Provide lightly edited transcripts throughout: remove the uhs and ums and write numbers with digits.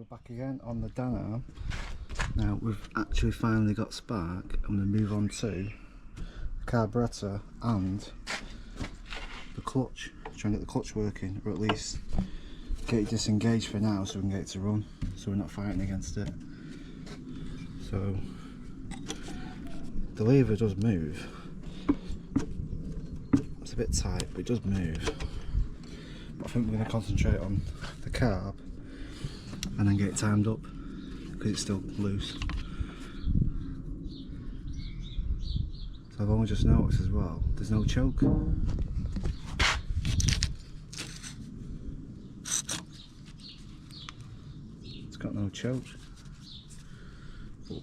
So we're back again on the Danarm. Now we've actually finally got spark. I'm going to move on to the carburetor and the clutch. Try and get the clutch working, or at least get it disengaged for now so we can get it to run, so we're not fighting against it. So the lever does move. It's a bit tight, but it does move. But I think we're going to concentrate on the carb and then get it timed up because it's still loose. So I've only just noticed as well, there's no choke. It's got no choke. But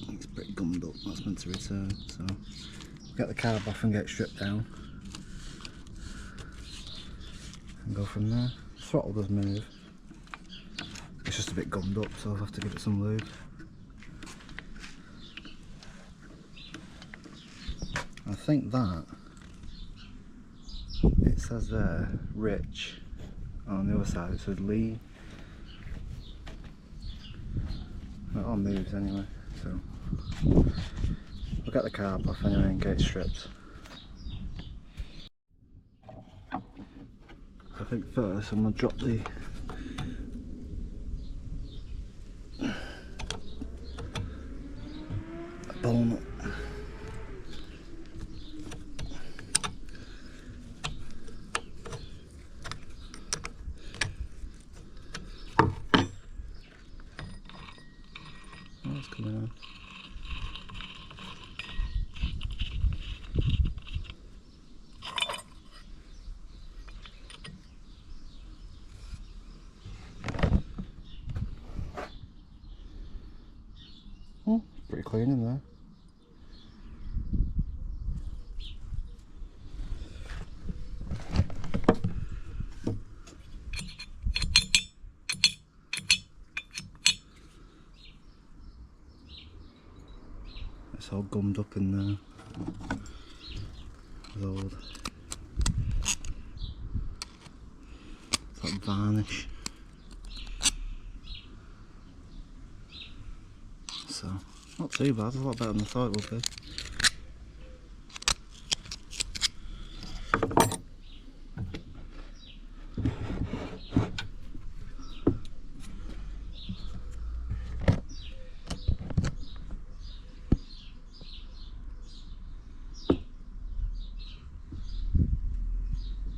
it's pretty gummed up, that's meant to return. So we'll get the carb off and get it stripped down and go from there. The throttle does move. It's just a bit gummed up, so I'll have to give it some lube. I think that it says there rich, on the other side it says lean. It all moves anyway, so we'll get the carb off anyway and get it stripped. I think first I'm going to drop the bonnet. Oh, it's coming on. Oh, pretty clean in there. It's all gummed up in there with old, it's like varnish. So, not too bad, a lot better than I thought it would be.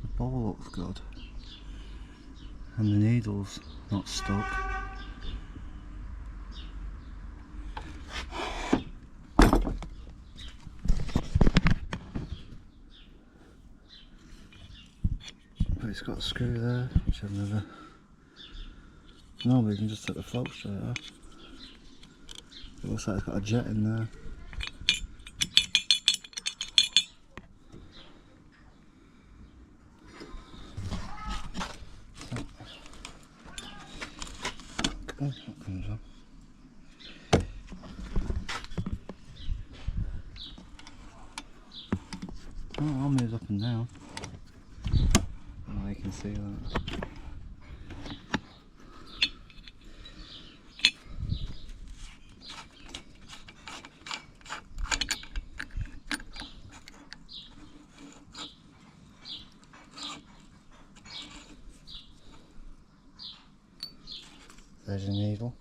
The ball looks good, and the needle's not stuck. But it's got a screw there, which I've never... Normally you can just take the float straight off. It looks like it's got a jet in there. Oh, that comes up. Oh, I'll move up and down. Oh, you can see that. There's your needle.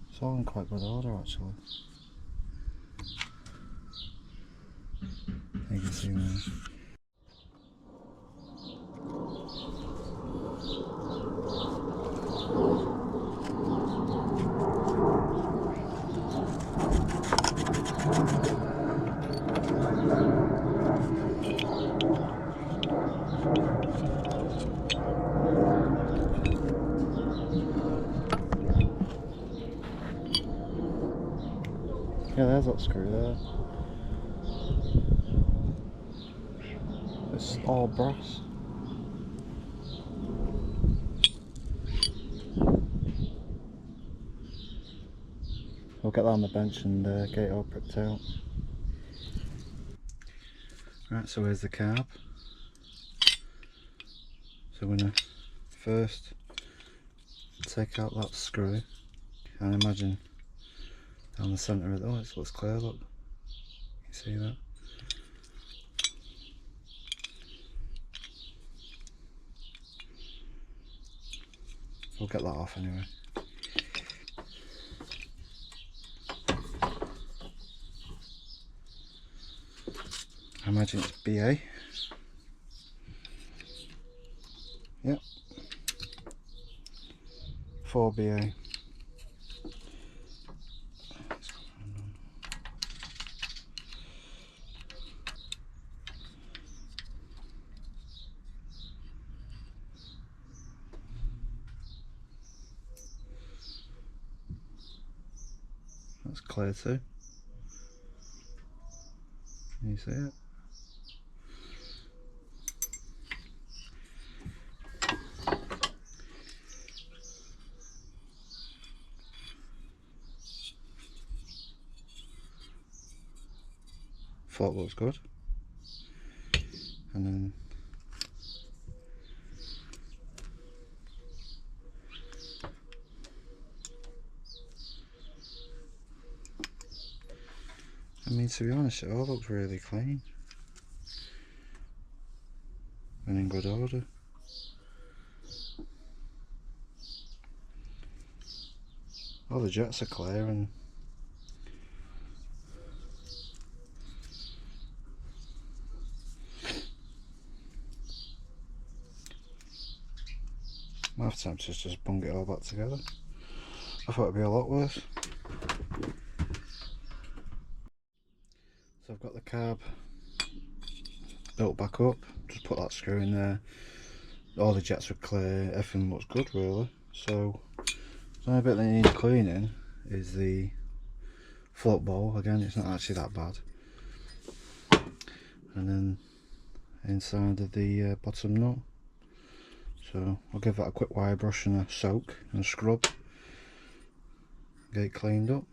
It's all in quite good order actually. You can see now. Yeah, there's that screw there. It's all brass. We'll get that on the bench and get it all pricked out. Right, so here's the carb. So I'm going to first take out that screw, and imagine down the centre of it. Oh, it looks clear, look. You see that? We'll get that off anyway. I imagine it's BA. Yep. 4BA. That's clear too. Can you see it? Float looks good. And then I mean, to be honest, it all looks really clean and in good order. All the jets are clear, and my attempt is just bung it all back together. I thought it'd be a lot worse. So I've got the carb built back up, just put that screw in there. All the jets were clear, everything looks good really. So the only bit that needs cleaning is the float bowl. Again, it's not actually that bad. And then inside of the bottom nut. So I'll give that a quick wire brush and a soak and a scrub. Get it cleaned up.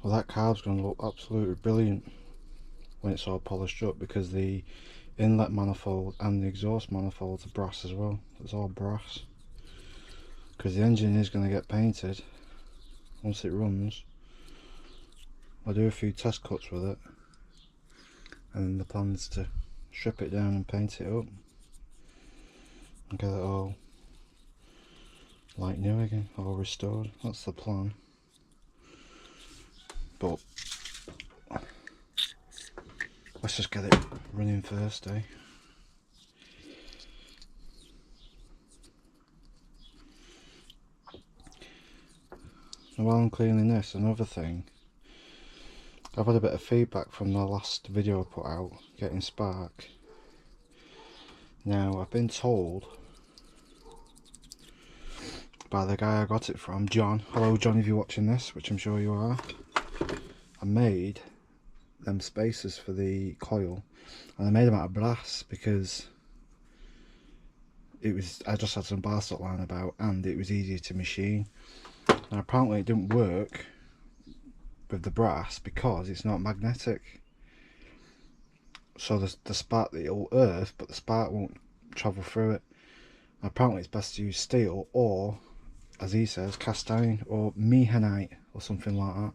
Well, that carb's going to look absolutely brilliant when it's all polished up, because the inlet manifold and the exhaust manifolds are brass as well. It's all brass, because the engine is going to get painted once it runs. I'll do a few test cuts with it, and then the plan is to strip it down and paint it up and get it all like new again, all restored. That's the plan. But let's just get it running first, eh? Now, while I'm cleaning this, another thing, I've had a bit of feedback from the last video I put out, getting spark. Now, I've been told by the guy I got it from, John. Hello John, if you're watching this, which I'm sure you are. I made them spacers for the coil, and I made them out of brass because it was, I just had some bar stock lying about and it was easier to machine. And apparently it didn't work with the brass because it's not magnetic. So the spark, it'll earth, but the spark won't travel through it. And apparently it's best to use steel, or as he says, cast iron or mehanite or something like that.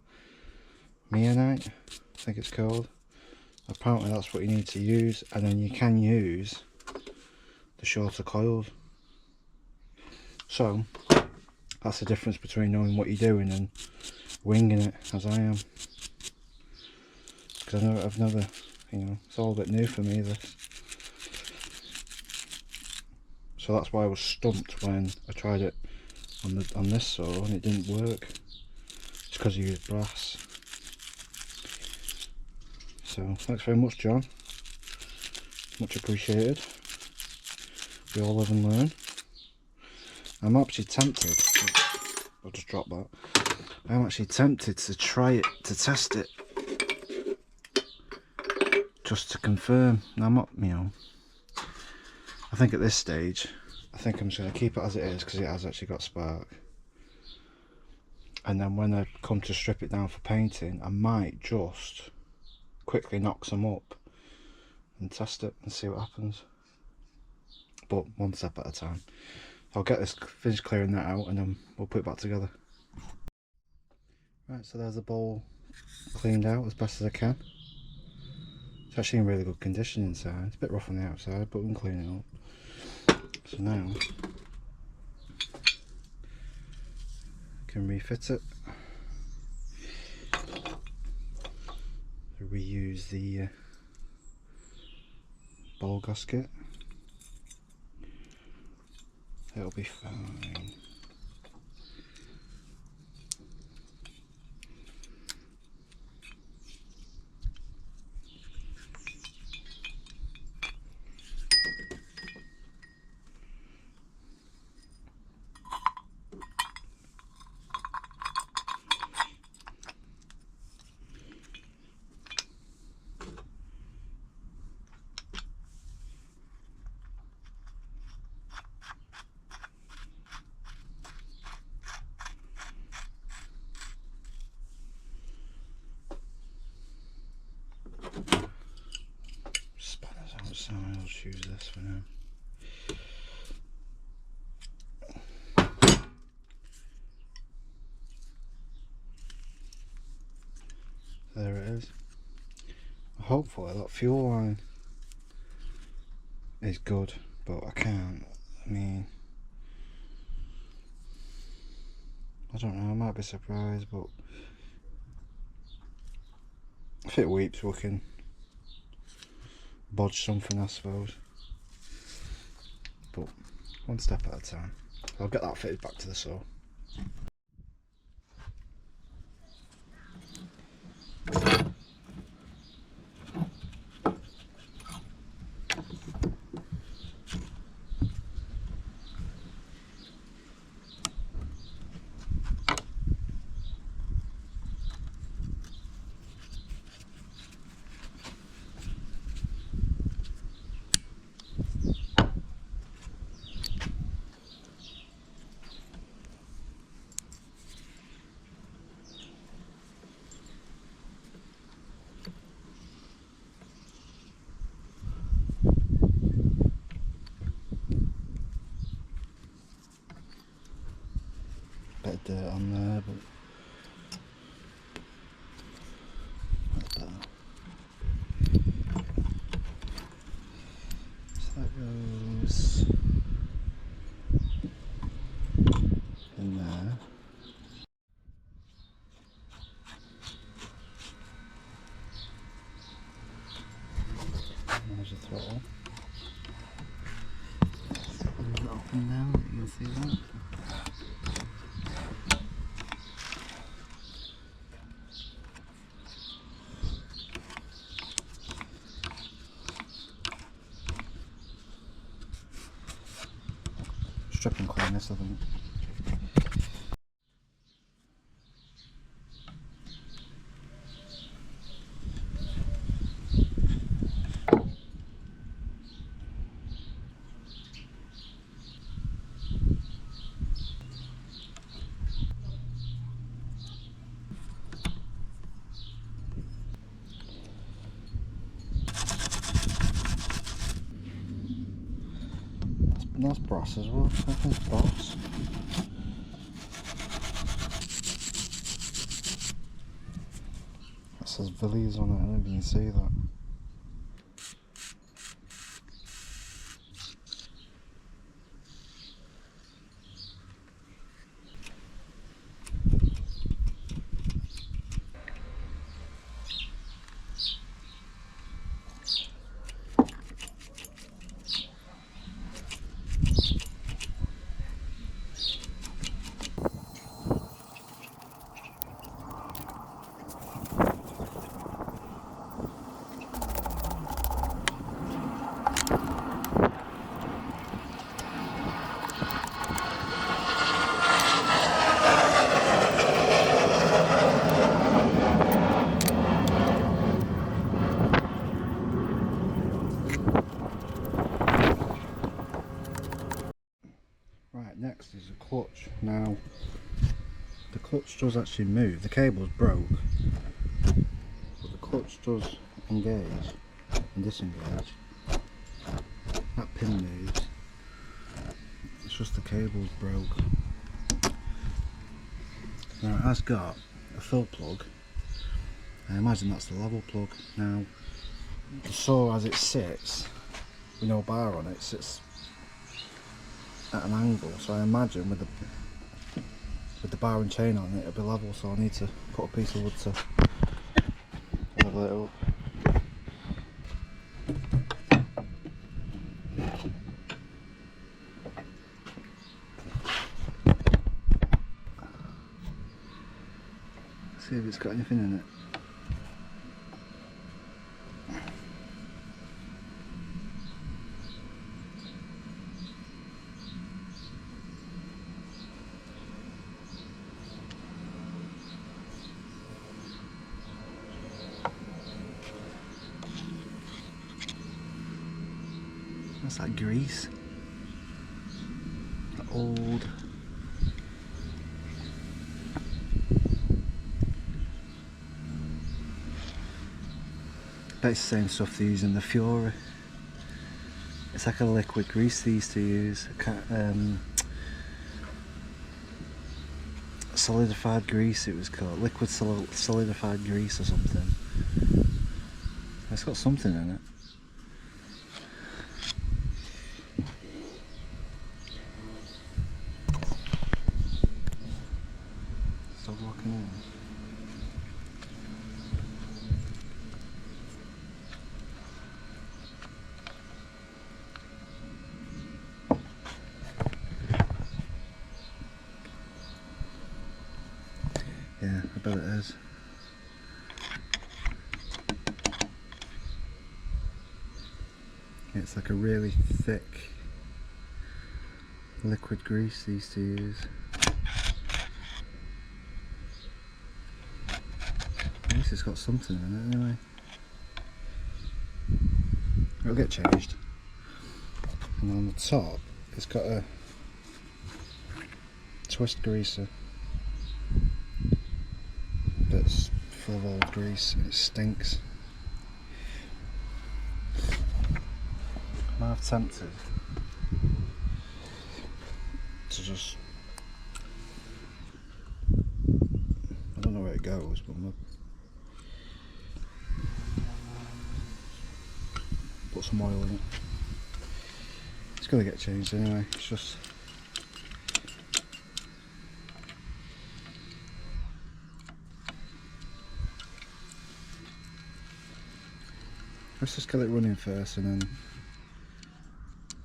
Mehanite, I think it's called. Apparently that's what you need to use, and then you can use the shorter coils. So that's the difference between knowing what you're doing and winging it, as I am. Because I've never, you know, it's all a bit new for me, this. So that's why I was stumped when I tried it on this saw and it didn't work. It's because I used brass. So thanks very much, John. much appreciated. We all live and learn. I'm actually tempted, I'll just drop that. I'm actually tempted to try it, to test it, just to confirm. Now I'm not, you know, I think at this stage, I think I'm just going to keep it as it is because it has actually got spark. And then when I come to strip it down for painting, I might just quickly knock some up and test it and see what happens. But one step at a time. I'll get this, finish clearing that out, and then we'll put it back together. Right, so there's the bowl cleaned out as best as I can. It's actually in really good condition inside. It's a bit rough on the outside, but we can clean it up. So now I can refit it. Reuse the bowl gasket. It'll be fine. Spanners outside, I'll choose this for now. There it is. Hopefully that fuel line is good, but I can't. I mean, I don't know, I might be surprised, but if it weeps we can bodge something, I suppose. But one step at a time. I'll get that fitted back to the saw. Bit of dirt on there, but that's better. So that goes in there. There's the throttle. Leave it open now, you can see that. Strip and clean this, I think. That's brass as well, I think it's brass. That says Villiers on it, I don't know if you can see that. clutch. Now the clutch does actually move. The cable's broke, but the clutch does engage and disengage. That pin moves. It's just the cable's broke. Now it has got a fill plug. I imagine that's the level plug. Now the saw as it sits, with no bar on it, sits at an angle, so I imagine with the bar and chain on it it'll be level, so I need to put a piece of wood to level it up. See if it's got anything in it. What's that grease? That old. Bet it's the same stuff they use in the Fury. It's like a liquid grease they used to use. Solidified grease it was called. Liquid solidified grease or something. It's got something in it. Stop walking in. Yeah, I bet it is. It's like a really thick liquid grease they used to use. At least it's got something in it anyway. It'll get changed. And on the top it's got a twist greaser that's full of old grease and it stinks. I'm half tempted to just, I don't know where it goes, but I'm gonna put some oil in it. It's gonna get changed anyway, it's just let's just get it running first and then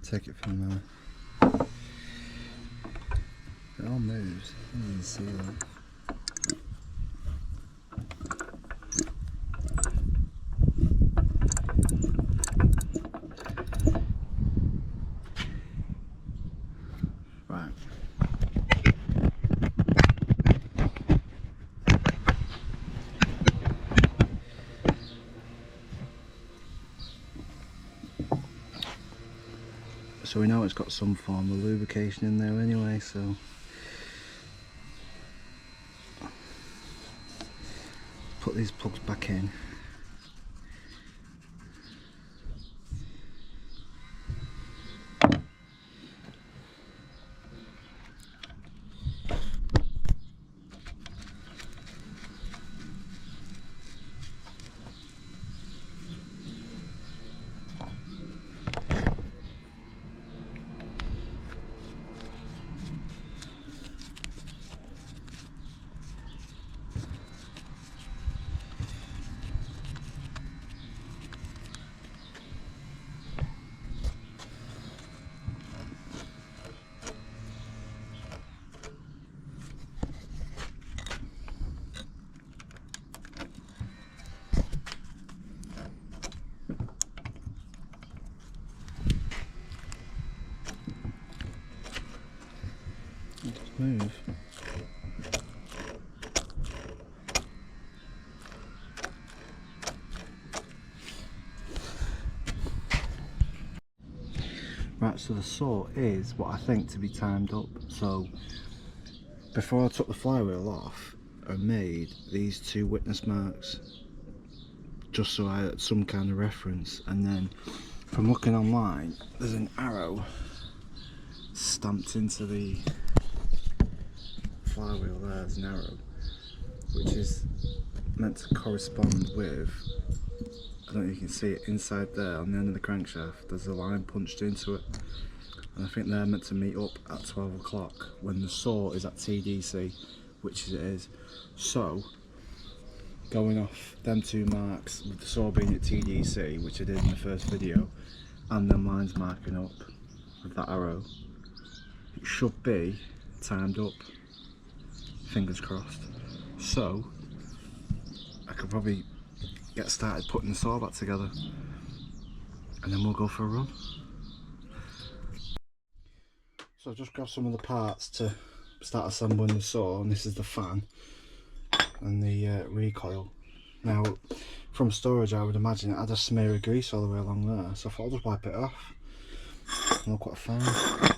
take it from there. It all moves, you can see that. Right. So we know it's got some form of lubrication in there anyway, so put these plugs back in. Move. Right, so the saw is what I think to be timed up. So before I took the flywheel off, I made these 2 witness marks just so I had some kind of reference, and then from looking online there's an arrow stamped into the flywheel. There's an arrow which is meant to correspond with, I don't know if you can see it inside there on the end of the crankshaft, there's a line punched into it, and I think they're meant to meet up at 12 o'clock when the saw is at TDC, which it is. So going off them 2 marks with the saw being at TDC, which I did in the first video, and them lines marking up with that arrow, it should be timed up, fingers crossed. So I could probably get started putting the saw back together and then we'll go for a run. So I've just grabbed some of the parts to start assembling the saw, and this is the fan and the recoil. Now from storage I would imagine it had a smear of grease all the way along there, so I thought I'll just wipe it off and look what I found. I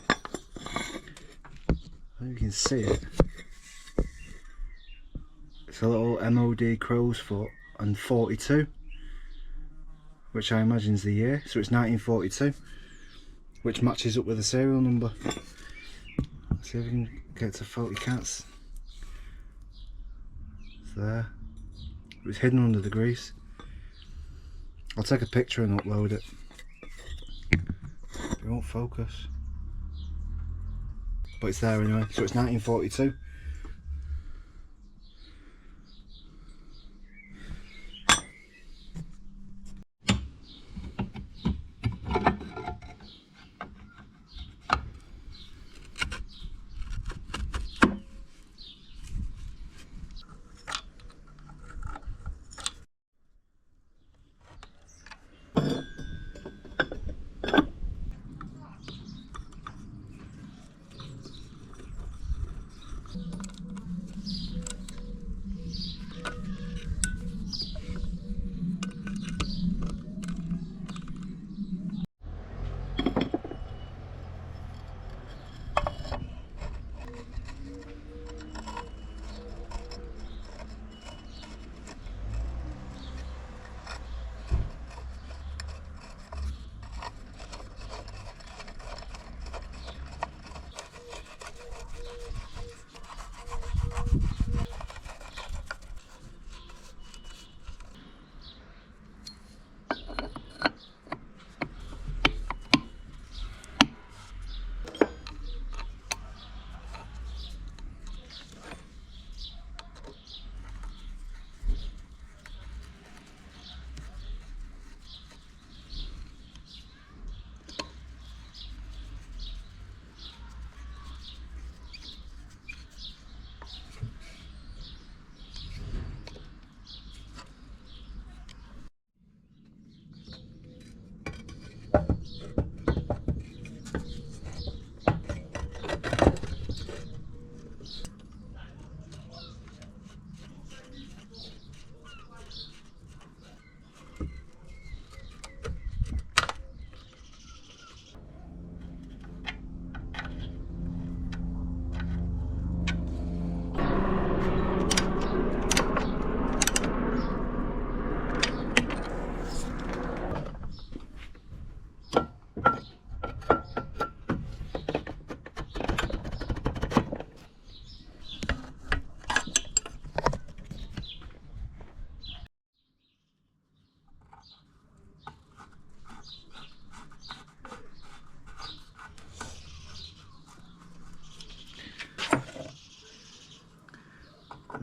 think you can see it. It's a little MOD crow's foot and 42, which I imagine is the year, so it's 1942, which matches up with the serial number. Let's see if we can get to focus. You can't. It's there. It was hidden under the grease. I'll take a picture and upload it. It won't focus, but it's there anyway. So it's 1942.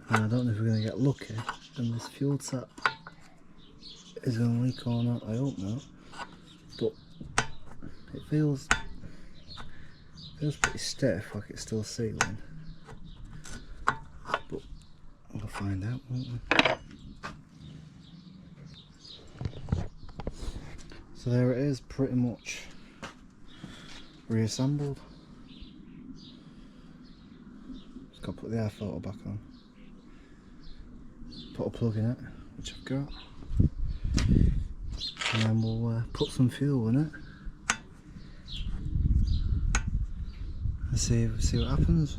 I don't know if we're going to get lucky and this fuel tap is going to leak or not. I hope not, but it feels pretty stiff, like it's still sealing, but we'll find out, won't we? So there it is, pretty much reassembled. Just got to put the air filter back on, put a plug in it, which I've got, and then we'll put some fuel in it see what happens.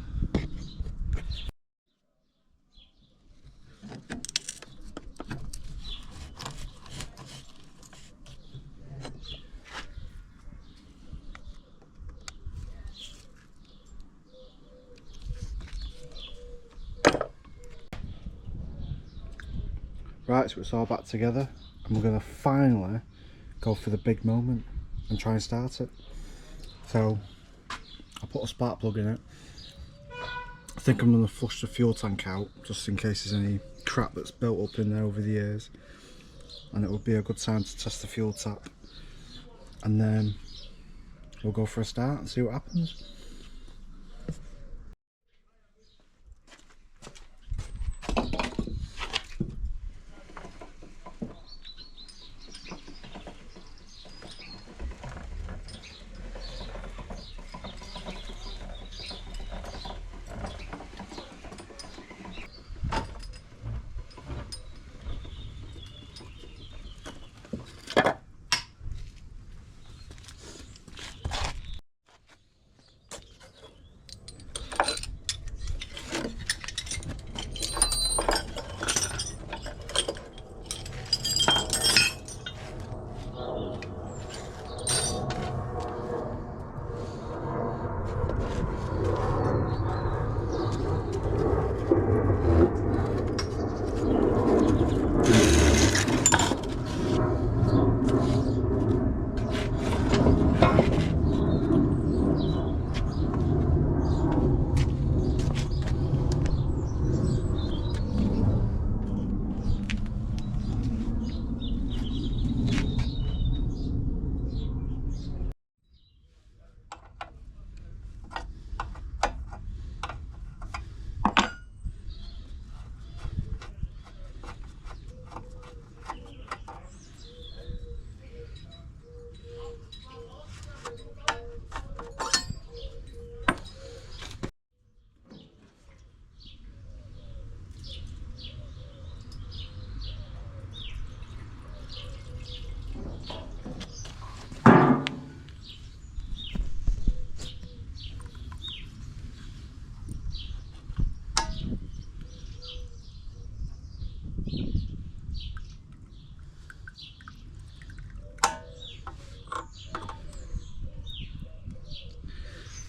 Right, so it's all back together, and we're going to finally go for the big moment and try and start it. So I put a spark plug in it. I think I'm going to flush the fuel tank out just in case there's any crap that's built up in there over the years, and it would be a good time to test the fuel tap, and then we'll go for a start and see what happens.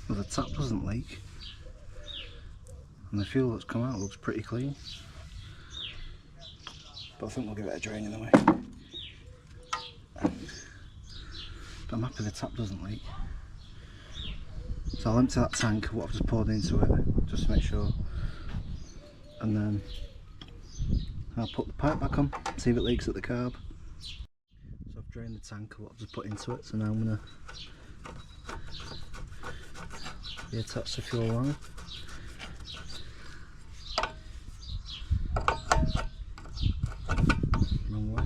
Well, the tap doesn't leak, and the fuel that's come out looks pretty clean, but I think we'll give it a drain anyway. But I'm happy the tap doesn't leak. So I'll empty that tank, what I've just poured into it, just to make sure, and then I'll put the pipe back on, see if it leaks at the carb. So I've drained the tank of what I've just put into it, so now I'm going to reattach the fuel line. Wrong way.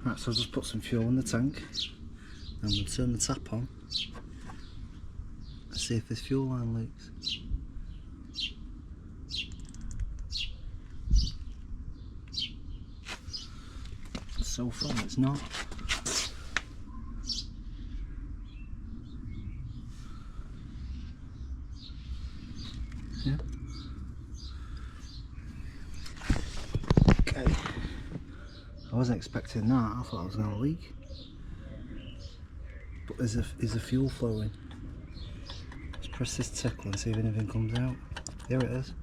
Right, so I'll just put some fuel in the tank, and we'll turn the tap on and see if this fuel line leaks. So far it's not. Yeah. Okay. I wasn't expecting that, I thought it was going to leak. But is the fuel flowing? Let's press this tickle and see if anything comes out. Here it is.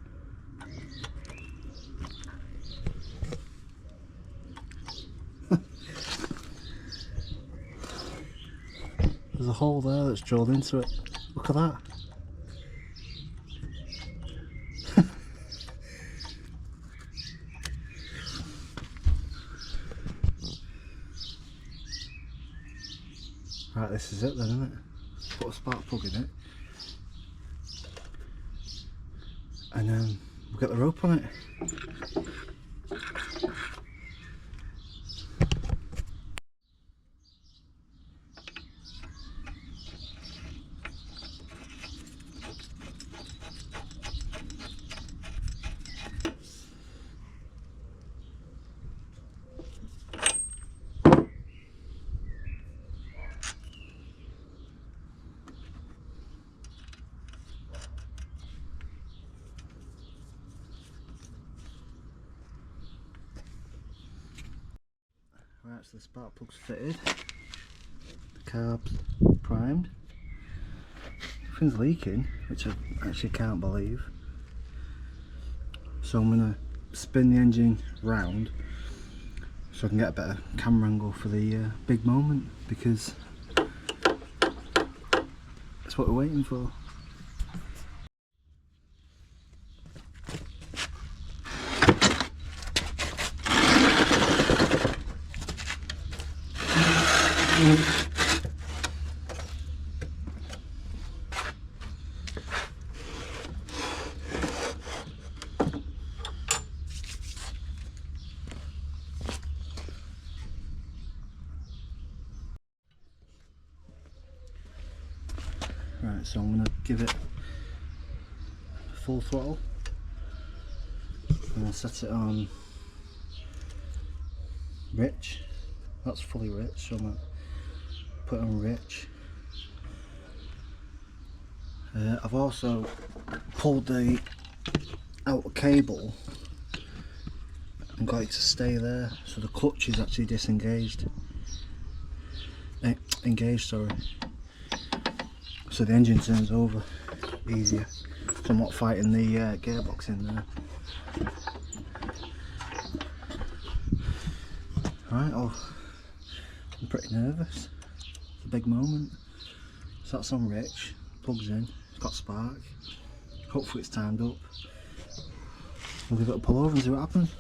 There's a hole there that's drilled into it. Look at that. Right, this is it then, isn't it? Put a spark plug in it. And we'll get the rope on it. Right, so the spark plug's fitted, the carb's primed, nothing's leaking, which I actually can't believe. So I'm going to spin the engine round so I can get a better camera angle for the big moment, because that's what we're waiting for. Right, so I'm going to give it full throttle and I'll set it on rich. That's fully rich, so I'm going to put it on rich. I've also pulled the outer cable and got it to stay there, so the clutch is actually disengaged. Engaged, sorry. So the engine turns over easier, so I'm not fighting the gearbox in there. Right, I'm pretty nervous. It's a big moment. So that's on rich, plugs in, it's got spark. Hopefully it's timed up. We'll give it a pull over and see what happens.